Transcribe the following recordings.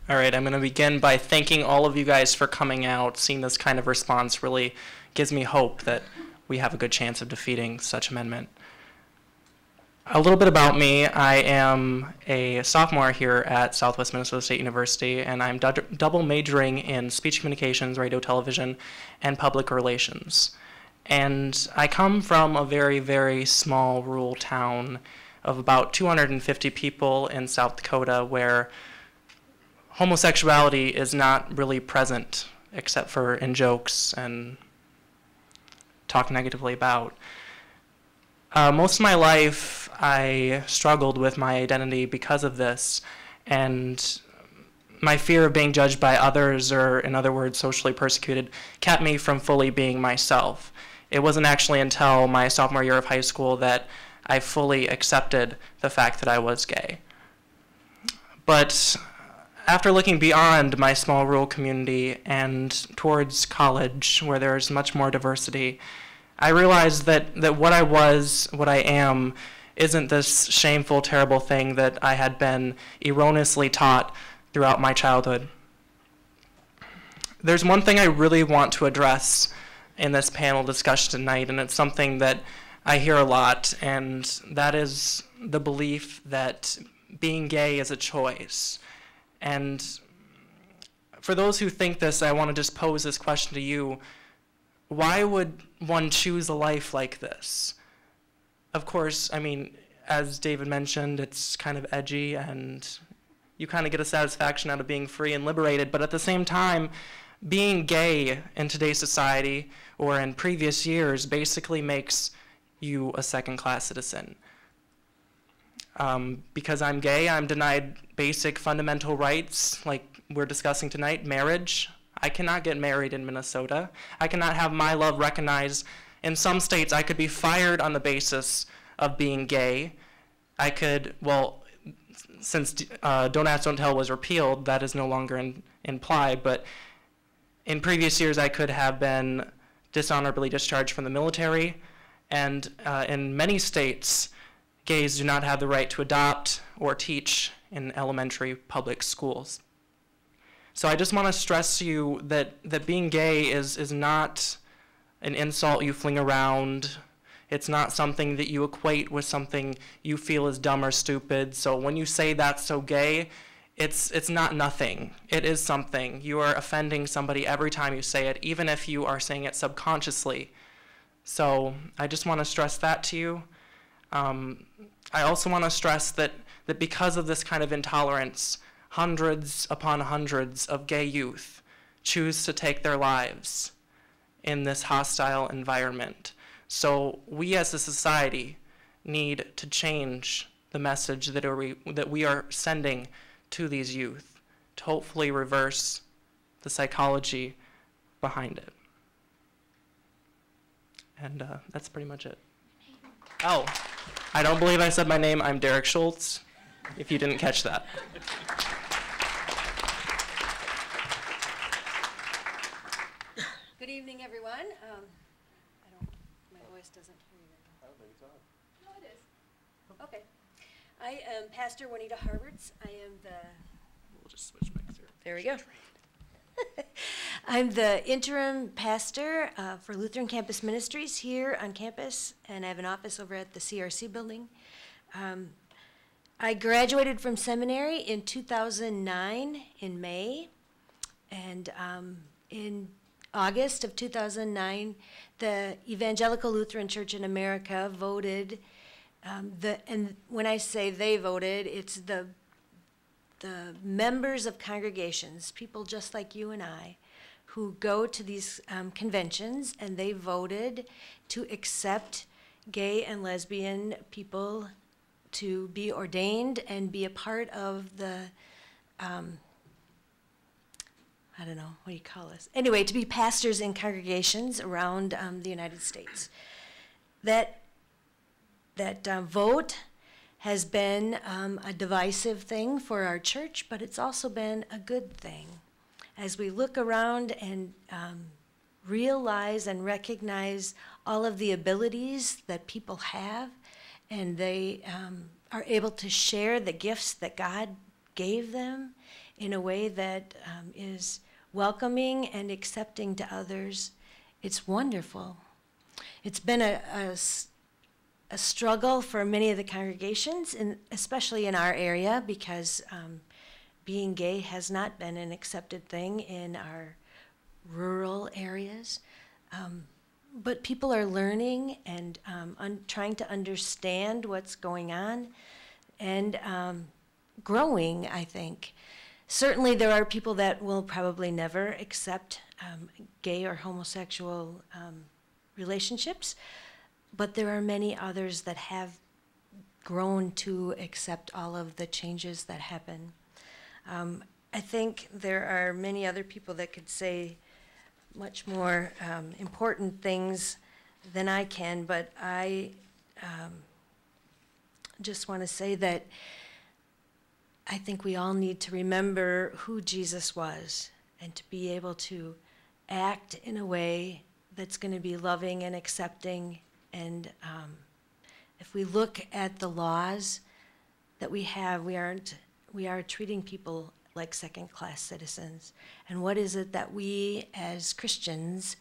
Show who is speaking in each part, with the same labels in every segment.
Speaker 1: All right, I'm going to begin by thanking all of you guys for coming out. Seeing this kind of response really gives me hope that we have a good chance of defeating such amendment. A little bit about me. I am a sophomore here at Southwest Minnesota State University, and I'm double majoring in speech communications, radio, television, and public relations. And I come from a very, very small rural town of about 250 people in South Dakota where homosexuality is not really present except for in jokes and talked negatively about. Most of my life, I struggled with my identity because of this, and my fear of being judged by others, or in other words, socially persecuted, kept me from fully being myself. It wasn't actually until my sophomore year of high school that I fully accepted the fact that I was gay. But after looking beyond my small rural community and towards college, where there's much more diversity, I realized that what I was, what I am, isn't this shameful, terrible thing that I had been erroneously taught throughout my childhood. There's one thing I really want to address in this panel discussion tonight, and it's something that I hear a lot, and that is the belief that being gay is a choice. And for those who think this, I want to just pose this question to you. Why would one choose a life like this? Of course, I mean, as David mentioned, it's kind of edgy and you kind of get a satisfaction out of being free and liberated, but at the same time, being gay in today's society or in previous years basically makes you a second-class citizen. Because I'm gay, I'm denied basic fundamental rights like we're discussing tonight, marriage. I cannot get married in Minnesota. I cannot have my love recognized. In some states, I could be fired on the basis of being gay. I could, well, since Don't Ask, Don't Tell was repealed, that is no longer in play, but in previous years, I could have been dishonorably discharged from the military, and in many states, gays do not have the right to adopt or teach in elementary public schools. So I just want to stress to you that being gay is not an insult you fling around. It's not something that you equate with something you feel is dumb or stupid. So when you say that's so gay, it's not nothing. It is something. You are offending somebody every time you say it, even if you are saying it subconsciously. So I just want to stress that to you. I also want to stress that because of this kind of intolerance, hundreds upon hundreds of gay youth choose to take their lives in this hostile environment. So we as a society need to change the message that we are sending to these youth to hopefully reverse the psychology behind it. And that's pretty much it. Oh, I don't believe I said my name. I'm Derek Schultz, if you didn't catch that.
Speaker 2: Good evening, everyone. My voice doesn't hear you.
Speaker 3: I don't think it's on.
Speaker 2: No, it is. Okay. I am Pastor Juanita Harberts. I am the...
Speaker 1: We'll just switch mics here.
Speaker 2: There we go. I'm the interim pastor for Lutheran Campus Ministries here on campus, and I have an office over at the CRC building. I graduated from seminary in 2009 in May, and in August of 2009, the Evangelical Lutheran Church in America voted, and when I say they voted, it's the members of congregations, people just like you and I, who go to these conventions, and they voted to accept gay and lesbian people to be ordained and be a part of the, I don't know, what do you call this? Anyway, to be pastors in congregations around the United States. That vote has been a divisive thing for our church, but it's also been a good thing. As we look around and realize and recognize all of the abilities that people have, and they are able to share the gifts that God gave them in a way that is welcoming and accepting to others. It's wonderful. It's been a struggle for many of the congregations, and especially in our area, because being gay has not been an accepted thing in our rural areas. But people are learning and trying to understand what's going on and growing, I think. Certainly there are people that will probably never accept gay or homosexual relationships, but there are many others that have grown to accept all of the changes that happen. I think there are many other people that could say much more important things than I can, but I just want to say that I think we all need to remember who Jesus was and to be able to act in a way that's going to be loving and accepting. And if we look at the laws that we have, we are treating people like second-class citizens. And what is it that we as Christians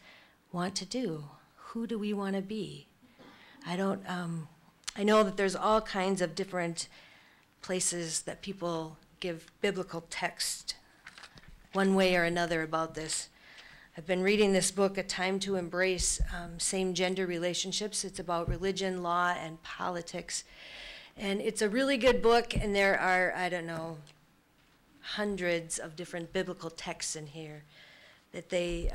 Speaker 2: want to do? Who do we want to be? I know that there's all kinds of different places that people give biblical text one way or another about this. I've been reading this book, A Time to Embrace Same-Gender Relationships. It's about religion, law, and politics. And it's a really good book, and there are, I don't know, hundreds of different biblical texts in here that they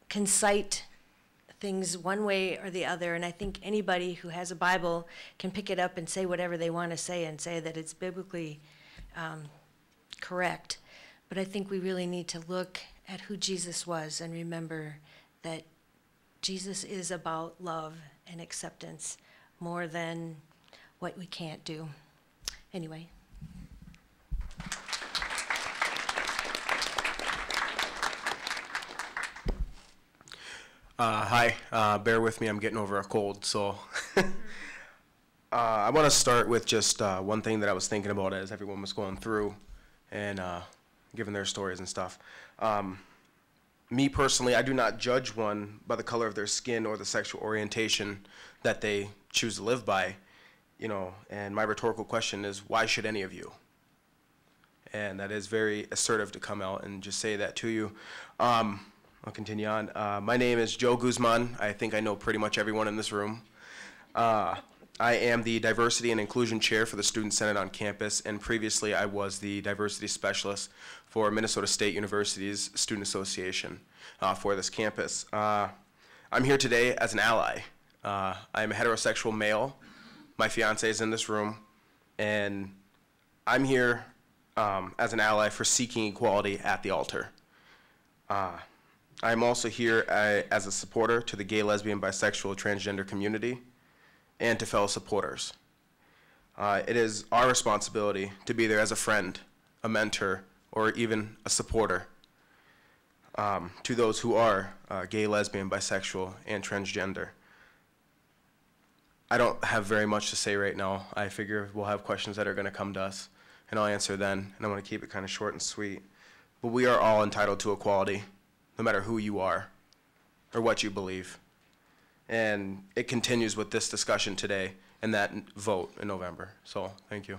Speaker 2: can cite things one way or the other, and I think anybody who has a Bible can pick it up and say whatever they want to say and say that it's biblically correct. But I think we really need to look at who Jesus was and remember that Jesus is about love and acceptance more than what we can't do. Anyway.
Speaker 3: Hi, bear with me, I'm getting over a cold, so I want to start with just one thing that I was thinking about as everyone was going through and giving their stories and stuff. Me personally, I do not judge one by the color of their skin or the sexual orientation that they choose to live by, you know, and my rhetorical question is, why should any of you? And that is very assertive to come out and just say that to you. I'll continue on. My name is Joe Guzman. I think I know pretty much everyone in this room. I am the Diversity and Inclusion Chair for the Student Senate on campus, and previously I was the Diversity Specialist for Minnesota State University's Student Association for this campus. I'm here today as an ally. I'm a heterosexual male. My fiance is in this room, and I'm here as an ally for seeking equality at the altar. I'm also here as a supporter to the gay, lesbian, bisexual, transgender community and to fellow supporters. It is our responsibility to be there as a friend, a mentor, or even a supporter to those who are gay, lesbian, bisexual, and transgender. I don't have very much to say right now. I figure we'll have questions that are going to come to us, and I'll answer then, and I want to keep it kind of short and sweet. But we are all entitled to equality, no matter who you are or what you believe. And it continues with this discussion today and that vote in November. So, thank you.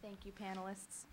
Speaker 4: Thank you, panelists.